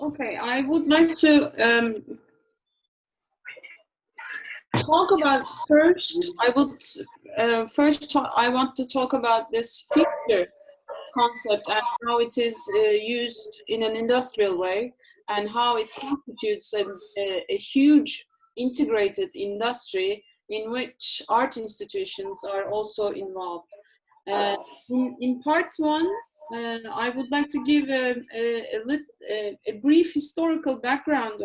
Okay, I would like to talk about first. I want to talk about this future concept and how it is used in an industrial way, and how it constitutes a huge integrated industry in which art institutions are also involved. In part one, I would like to give a brief historical background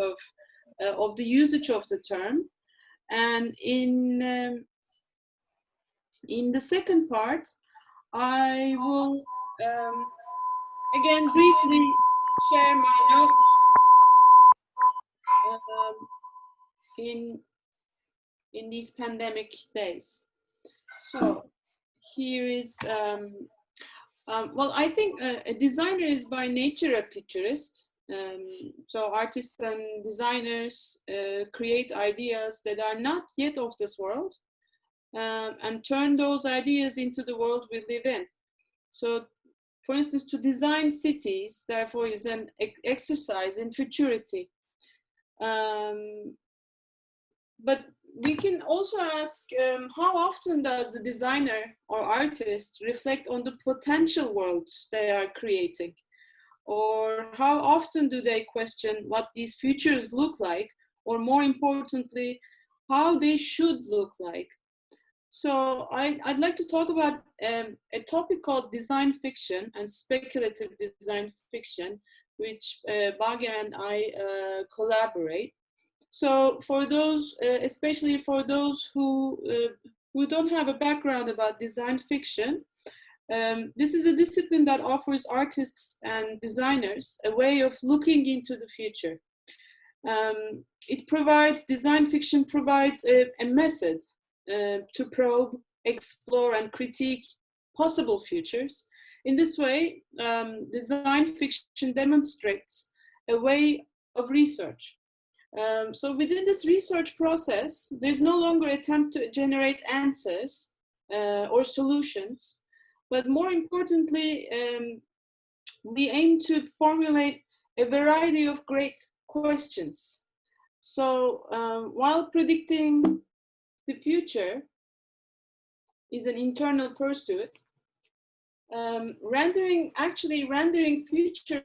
of the usage of the term, and in the second part, I will again briefly share my notes in these pandemic days. So here is well, I think a designer is by nature a futurist. So artists and designers create ideas that are not yet of this world, and turn those ideas into the world we live in. So, for instance, to design cities, therefore, is an exercise in futurity. But we can also ask, how often does the designer or artist reflect on the potential worlds they are creating? Or how often do they question what these futures look like, or more importantly, how they should look like? So I'd like to talk about a topic called design fiction and speculative design fiction, which Bagher and I collaborate. So for those, especially for those who don't have a background about design fiction, this is a discipline that offers artists and designers a way of looking into the future. Design fiction provides a method to probe, explore, and critique possible futures. In this way, design fiction demonstrates a way of research. So within this research process, there's no longer attempt to generate answers or solutions, but more importantly, we aim to formulate a variety of great questions. So while predicting the future is an internal pursuit, rendering future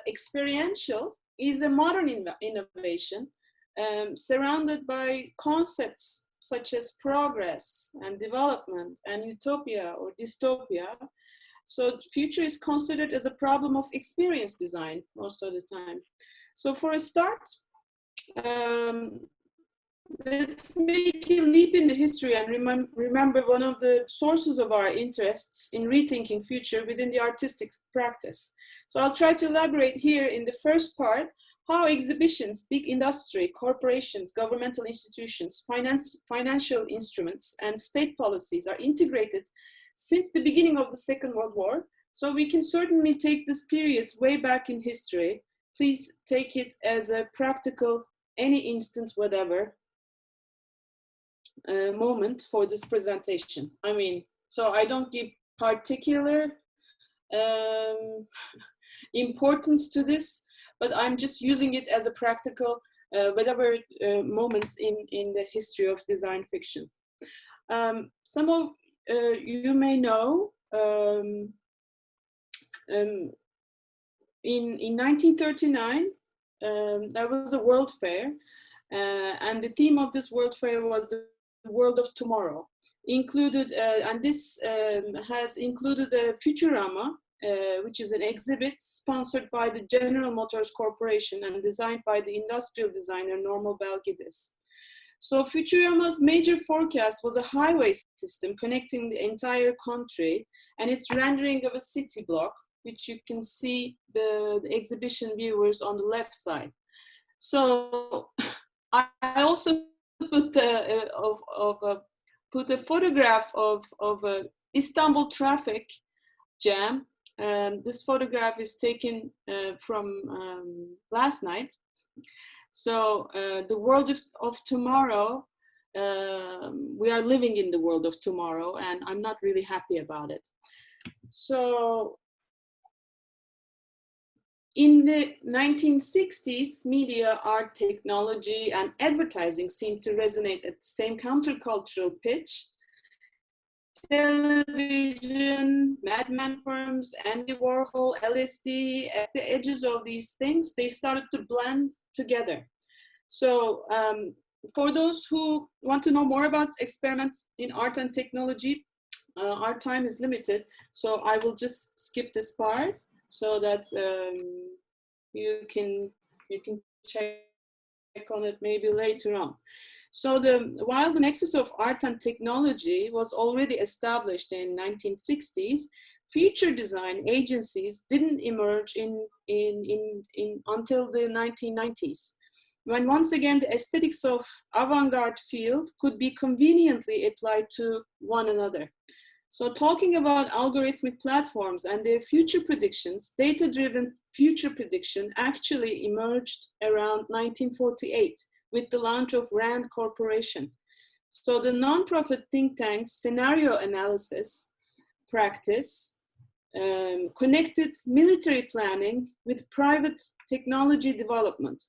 experiential is a modern innovation, surrounded by concepts such as progress and development and utopia or dystopia. So the future is considered as a problem of experience design most of the time. So for a start, let's make a leap in the history and remember one of the sources of our interests in rethinking future within the artistic practice. So I'll try to elaborate here in the first part how exhibitions, big industry, corporations, governmental institutions, financial instruments, and state policies are integrated since the beginning of the Second World War. So we can certainly take this period way back in history. Please take it as a practical, any instance, whatever, moment for this presentation. I mean, so I don't give particular importance to this, but I'm just using it as a practical, whatever moment in the history of design fiction. Some of you may know, in 1939, there was a World Fair, and the theme of this World Fair was the world of tomorrow. Included, and this has included a Futurama, which is an exhibit sponsored by the General Motors Corporation and designed by the industrial designer Norman Belgidis. So Futurama's major forecast was a highway system connecting the entire country, and its rendering of a city block, which you can see the exhibition viewers on the left side. So I also put a photograph of Istanbul traffic jam. This photograph is taken from last night. So the world of tomorrow, we are living in the world of tomorrow, and I'm not really happy about it. So In the 1960s, media, art, technology, and advertising seemed to resonate at the same countercultural pitch. Television, madman firms, Andy Warhol, LSD, at the edges of these things, they started to blend together. So for those who want to know more about experiments in art and technology, our time is limited, so I will just skip this part so that you can check on it maybe later on. So while the nexus of art and technology was already established in 1960s, feature design agencies didn't emerge until the 1990s, when once again the aesthetics of avant-garde field could be conveniently applied to one another. So talking about algorithmic platforms and their future predictions, data-driven future prediction actually emerged around 1948 with the launch of RAND Corporation. So the non-profit think tank's scenario analysis practice connected military planning with private technology development.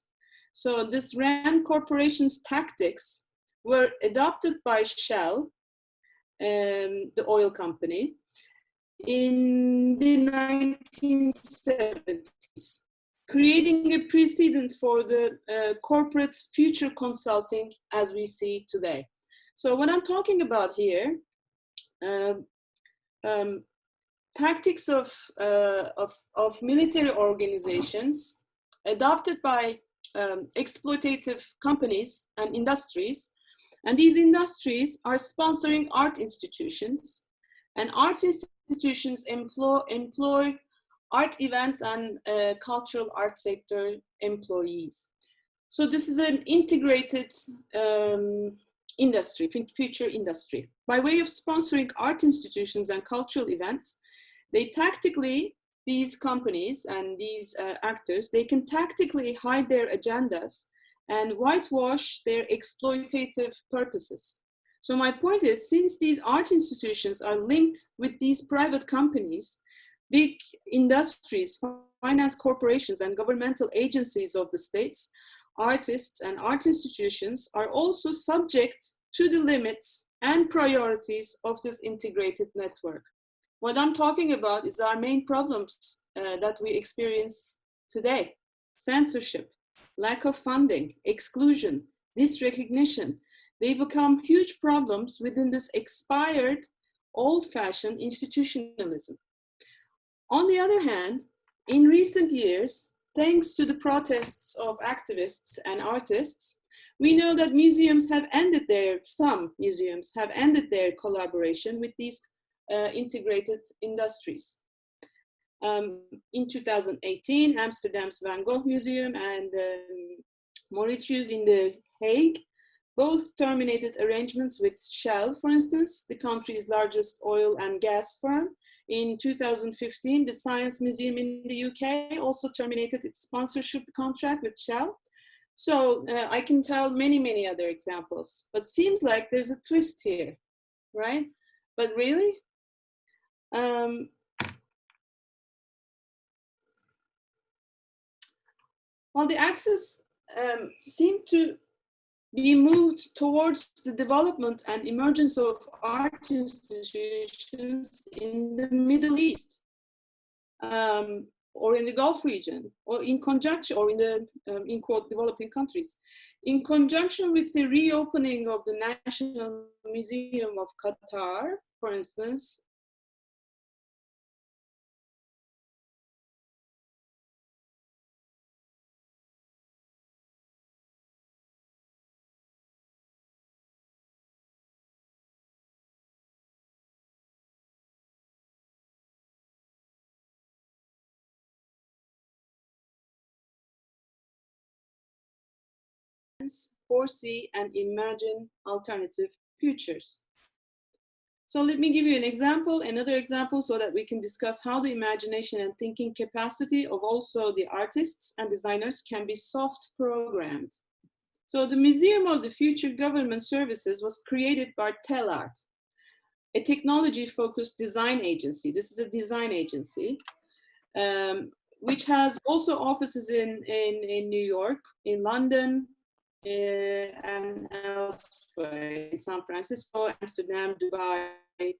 So this RAND Corporation's tactics were adopted by Shell, the oil company, in the 1970s, creating a precedent for the corporate future consulting as we see today. So what I'm talking about here, tactics of military organizations adopted by exploitative companies and industries. And these industries are sponsoring art institutions, and art institutions employ art events and cultural art sector employees. So this is an integrated industry, future industry. By way of sponsoring art institutions and cultural events, they tactically, these companies and these actors, they can tactically hide their agendas and whitewash their exploitative purposes. So my point is, since these art institutions are linked with these private companies, big industries, finance corporations, and governmental agencies of the states, artists and art institutions are also subject to the limits and priorities of this integrated network. What I'm talking about is our main problems that we experience today: censorship, lack of funding, exclusion, disrecognition. They become huge problems within this expired, old-fashioned institutionalism. On the other hand, in recent years, thanks to the protests of activists and artists, we know that some museums have ended their collaboration with these integrated industries. In 2018, Amsterdam's Van Gogh Museum and Mauritius in The Hague both terminated arrangements with Shell, for instance, the country's largest oil and gas firm. In 2015, the Science Museum in the UK also terminated its sponsorship contract with Shell. So I can tell many other examples, but seems like there's a twist here, right? But really? Well, the axis seemed to be moved towards the development and emergence of art institutions in the Middle East, or in the Gulf region, or in conjunction, or in the in quote developing countries, in conjunction with the reopening of the National Museum of Qatar, for instance. Foresee and imagine alternative futures. So let me give you an example, another example, so that we can discuss how the imagination and thinking capacity of also the artists and designers can be soft programmed. So the Museum of the Future Government Services was created by Telart, a technology-focused design agency. This is a design agency which has also offices in New York, in London, and elsewhere, in San Francisco, Amsterdam, Dubai.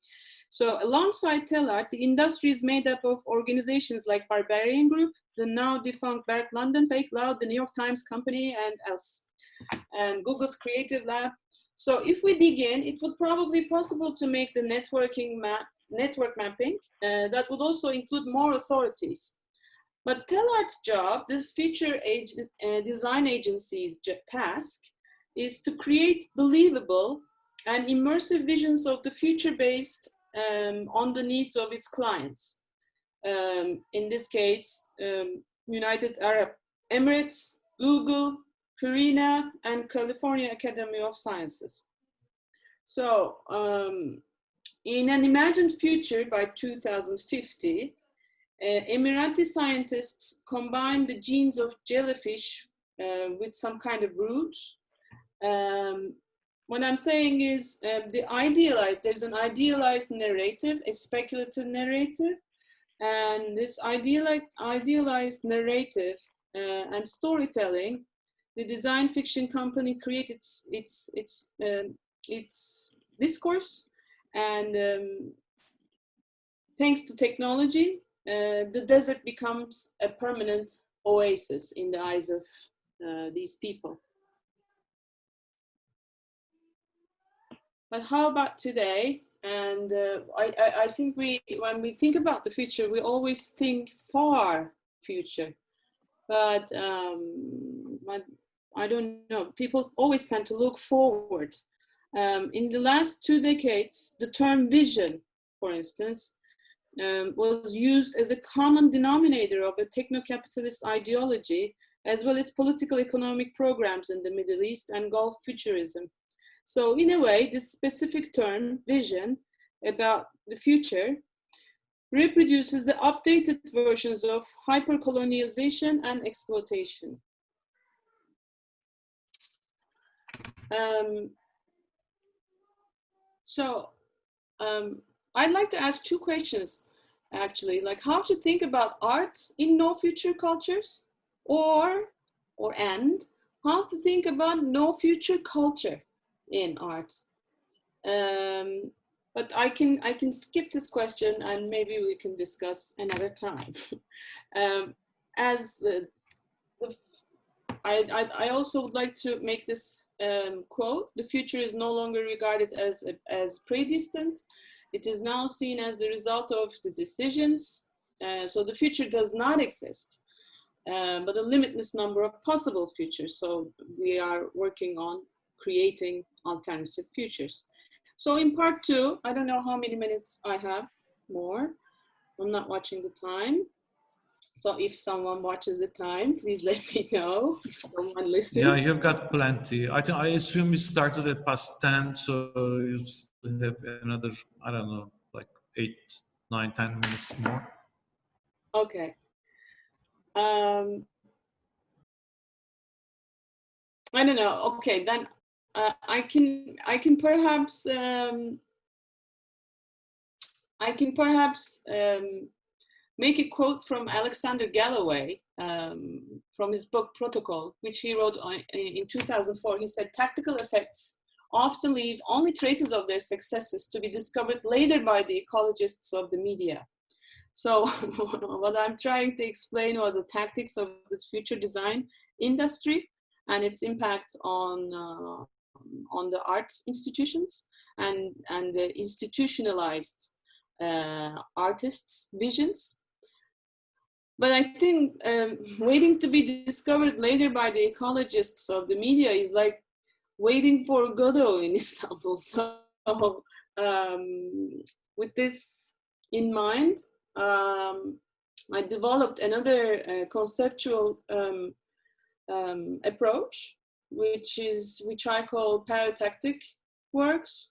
So alongside Tellart, the industry is made up of organizations like Barbarian Group, the now defunct Berk London, Fake Loud, the New York Times Company, and us, and Google's Creative Lab. So if we dig in, it would probably be possible to make the network mapping that would also include more authorities. But Tellart's job, this future design agency's task, is to create believable and immersive visions of the future based on the needs of its clients. In this case, United Arab Emirates, Google, Purina, and California Academy of Sciences. So in an imagined future by 2050, Emirati scientists combine the genes of jellyfish with some kind of roots. What I'm saying is there's an idealized narrative, a speculative narrative, and this idealized narrative and storytelling, the design fiction company creates its discourse, and thanks to technology, the desert becomes a permanent oasis in the eyes of these people. But how about today? And I think when we think about the future, we always think far future. But I don't know, people always tend to look forward. In the last 2 decades, the term vision, for instance, was used as a common denominator of a techno-capitalist ideology, as well as political economic programs in the Middle East and Gulf futurism. So in a way, this specific term, vision, about the future, reproduces the updated versions of hypercolonialization and exploitation. I'd like to ask 2 questions, actually, like how to think about art in no future cultures, and how to think about no future culture in art. But I can skip this question and maybe we can discuss another time. I also would like to make this quote: the future is no longer regarded as predestined. It is now seen as the result of the decisions. So the future does not exist, but a limitless number of possible futures. So we are working on creating alternative futures. So in part 2, I don't know how many minutes I have more. I'm not watching the time. So if someone watches the time, please let me know. If someone listens. Yeah, you've got plenty. I assume you started at past 10, so you still have another, I don't know, like 8, 9, 10 minutes more. Okay. I don't know. Okay, then I can perhaps make a quote from Alexander Galloway from his book Protocol, which he wrote in 2004. He said, "Tactical effects often leave only traces of their successes to be discovered later by the ecologists of the media." So what I'm trying to explain was the tactics of this future design industry and its impact on the arts institutions and the institutionalized artists' visions. But I think waiting to be discovered later by the ecologists of the media is like waiting for Godot in Istanbul. So with this in mind, I developed another conceptual approach, which I call Paratactic Works.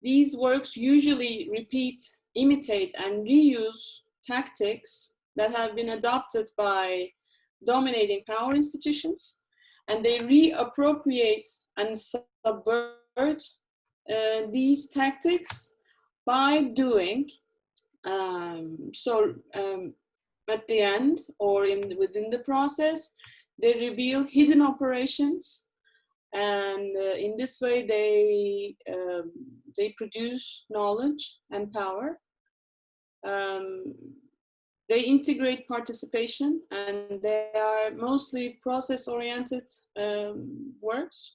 These works usually repeat, imitate, and reuse tactics that have been adopted by dominating power institutions, and they reappropriate and subvert these tactics by doing At the end or within the process, they reveal hidden operations, and in this way they produce knowledge and power. They integrate participation, and they are mostly process-oriented works.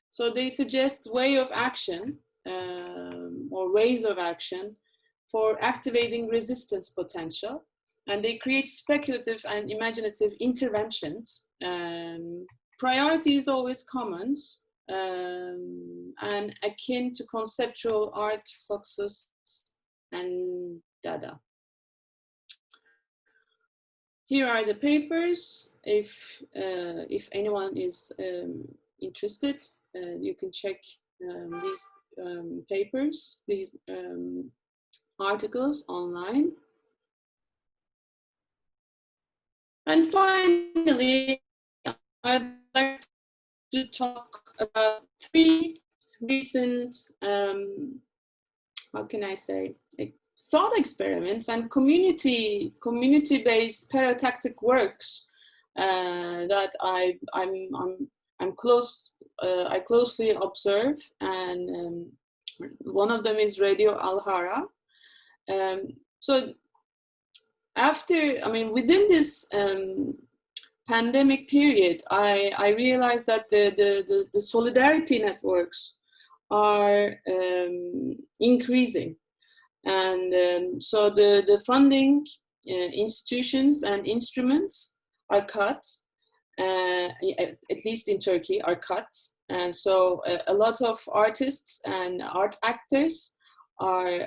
So they suggest way of action or ways of action for activating resistance potential, and they create speculative and imaginative interventions. Priority is always commons and akin to conceptual art, fluxus, and Dada. Here are the papers. If anyone is interested, you can check these papers, these articles online. And finally, I'd like to talk about 3 recent, how can I say, thought experiments and community-based paratactic works that I closely observe, and one of them is Radio Alhara. So within this pandemic period, I realized that the solidarity networks are increasing. And so the funding institutions and instruments are cut, at least in Turkey, are cut. And so a lot of artists and art actors are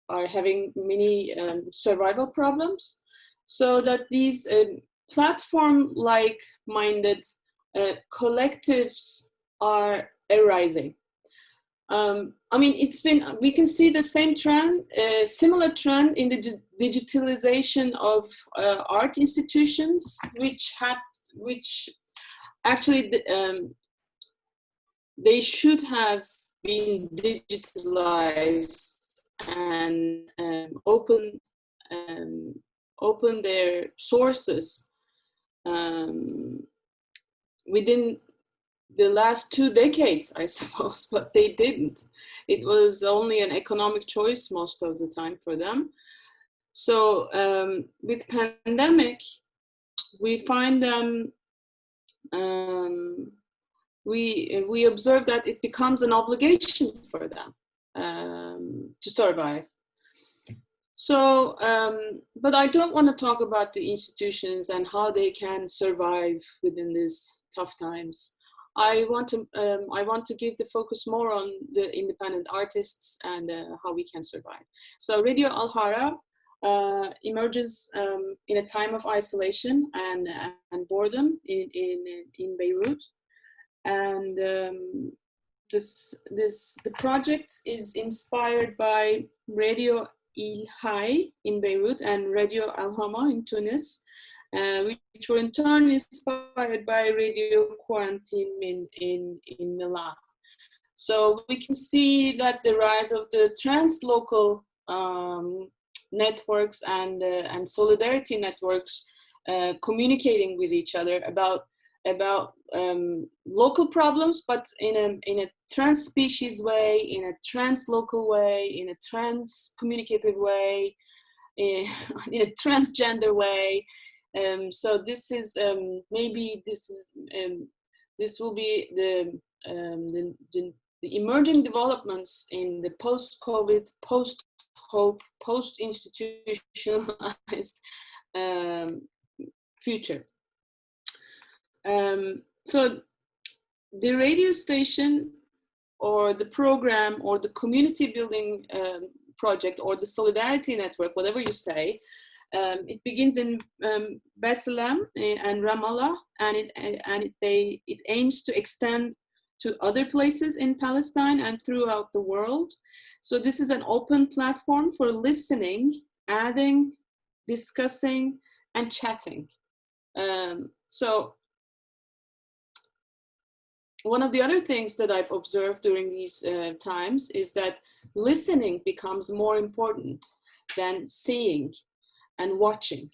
having many survival problems. So that these platform-like minded collectives are arising. We can see the same trend, similar trend in the digitalization of art institutions, which actually they should have been digitalized and open their sources within the last 2 decades, I suppose, but they didn't. It was only an economic choice most of the time for them. So with pandemic, we find them, we observe that it becomes an obligation for them to survive. So, but I don't want to talk about the institutions and how they can survive within these tough times. I want to give the focus more on the independent artists and how we can survive. So Radio Alhara emerges in a time of isolation and boredom in Beirut, and the project is inspired by Radio Il Hay in Beirut and Radio Alhama in Tunis, which were in turn inspired by Radio Quarantine in Milan. So we can see that the rise of the translocal networks and solidarity networks communicating with each other about local problems, but in a trans-species way, in a trans-local way, in a trans-communicative way, in a transgender way. So this is this will be the emerging developments in the post-COVID, post-hope, post-institutionalized future. So the radio station or the program or the community building project or the solidarity network, whatever you say, it begins in Bethlehem and Ramallah, and it aims to extend to other places in Palestine and throughout the world. So this is an open platform for listening, adding, discussing, and chatting. So one of the other things that I've observed during these times is that listening becomes more important. than seeing and watching.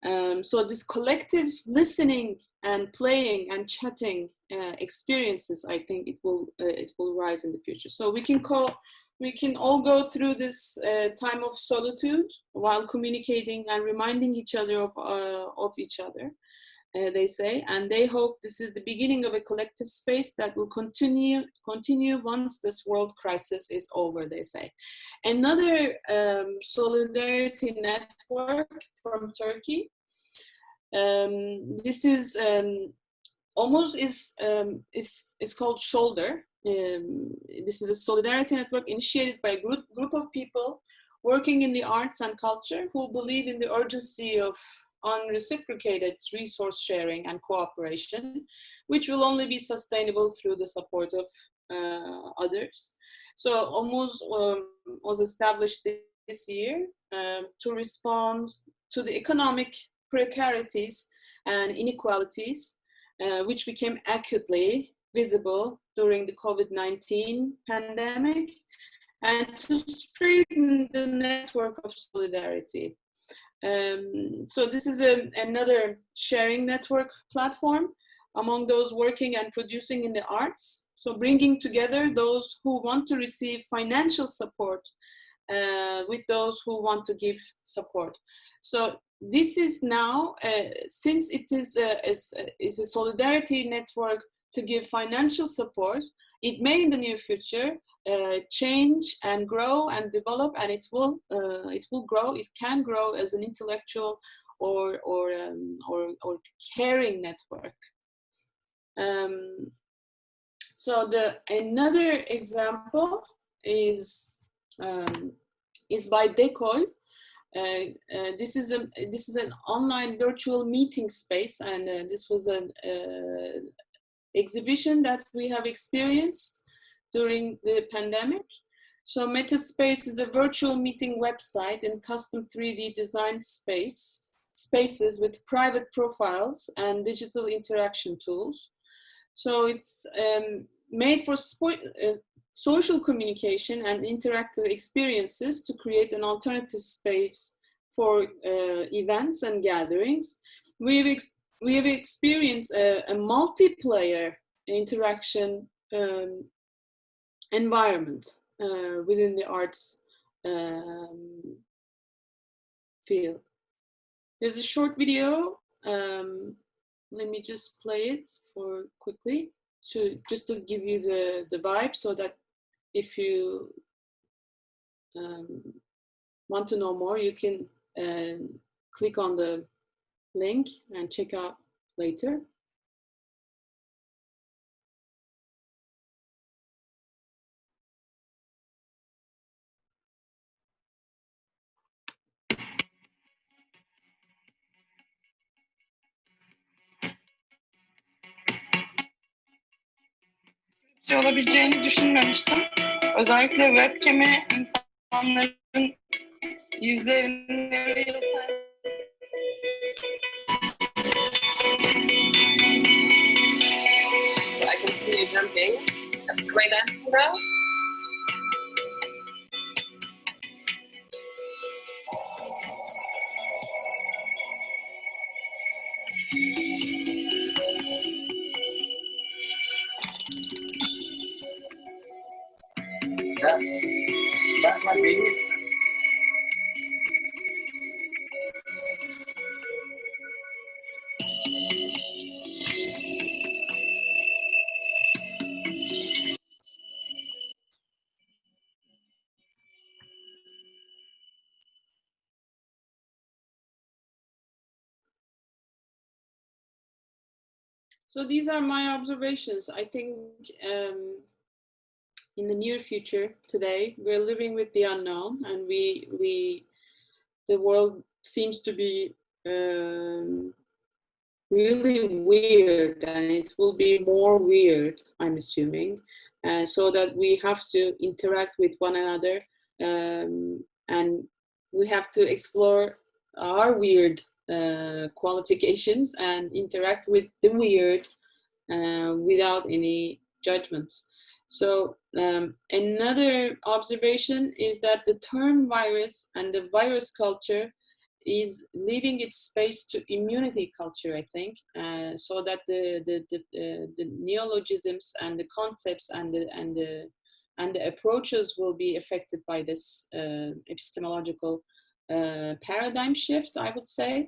So this collective listening and playing and chatting experiences, I think it will rise in the future. So we can all go through this time of solitude while communicating and reminding each other of each other. They say, and they hope this is the beginning of a collective space that will continue once this world crisis is over, they say. Another solidarity network from Turkey. This is is called Shoulder. This is a solidarity network initiated by a group of people working in the arts and culture who believe in the urgency of unreciprocated resource sharing and cooperation, which will only be sustainable through the support of others. So Omuz was established this year to respond to the economic precarities and inequalities which became acutely visible during the COVID-19 pandemic, and to strengthen the network of solidarity. So this is another sharing network platform among those working and producing in the arts. So bringing together those who want to receive financial support with those who want to give support. So this is now, since it is a solidarity network to give financial support, it may in the near future change and grow and develop, and it will grow. It can grow as an intellectual or caring network. So another example is by Decol. This is an online virtual meeting space, and this was an exhibition that we have experienced during the pandemic. So Metaspace is a virtual meeting website and custom 3D designed spaces with private profiles and digital interaction tools. So it's made for social communication and interactive experiences to create an alternative space for events and gatherings. We have experienced a multiplayer interaction environment within the arts field. There's a short video. Let me just play it for quickly just to give you the vibe, so that if you want to know more, you can click on the link and check out later. Olabileceğini düşünmemiştim. Özellikle webcam'i insanların yüzlerini real-time So I can see you jumping at the right angle now. That might be. So these are my observations. I think in the near future today, we're living with the unknown, and the world seems to be really weird, and it will be more weird, I'm assuming, so that we have to interact with one another, and we have to explore our weird qualifications and interact with the weird without any judgments. So another observation is that the term virus and the virus culture is leaving its space to immunity culture, I think, so that the neologisms and the concepts and the approaches will be affected by this epistemological paradigm shift, I would say.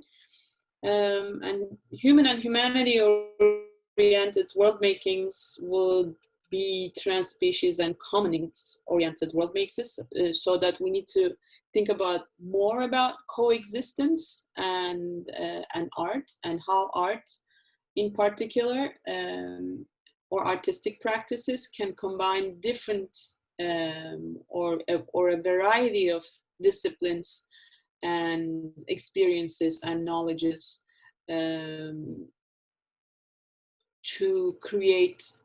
And human and humanity-oriented world makings will be trans-species and commonings-oriented world makings, so that we need to think about more about coexistence and art, and how art in particular or artistic practices can combine different or a variety of disciplines and experiences and knowledges to create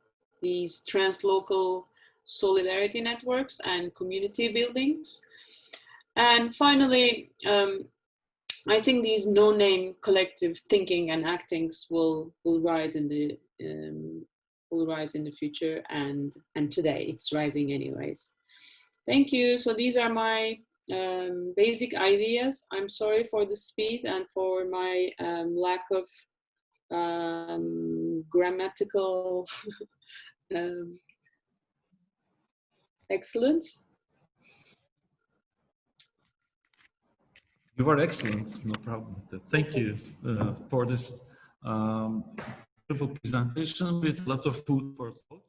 these translocal solidarity networks and community buildings. And finally, I think these no-name collective thinking and actings will rise in the future, and today it's rising anyways. Thank you. So these are my basic ideas. I'm sorry for the speed and for my lack of grammatical excellence. You are excellent, no problem with that. Thank you for this beautiful presentation with a lot of food for thought.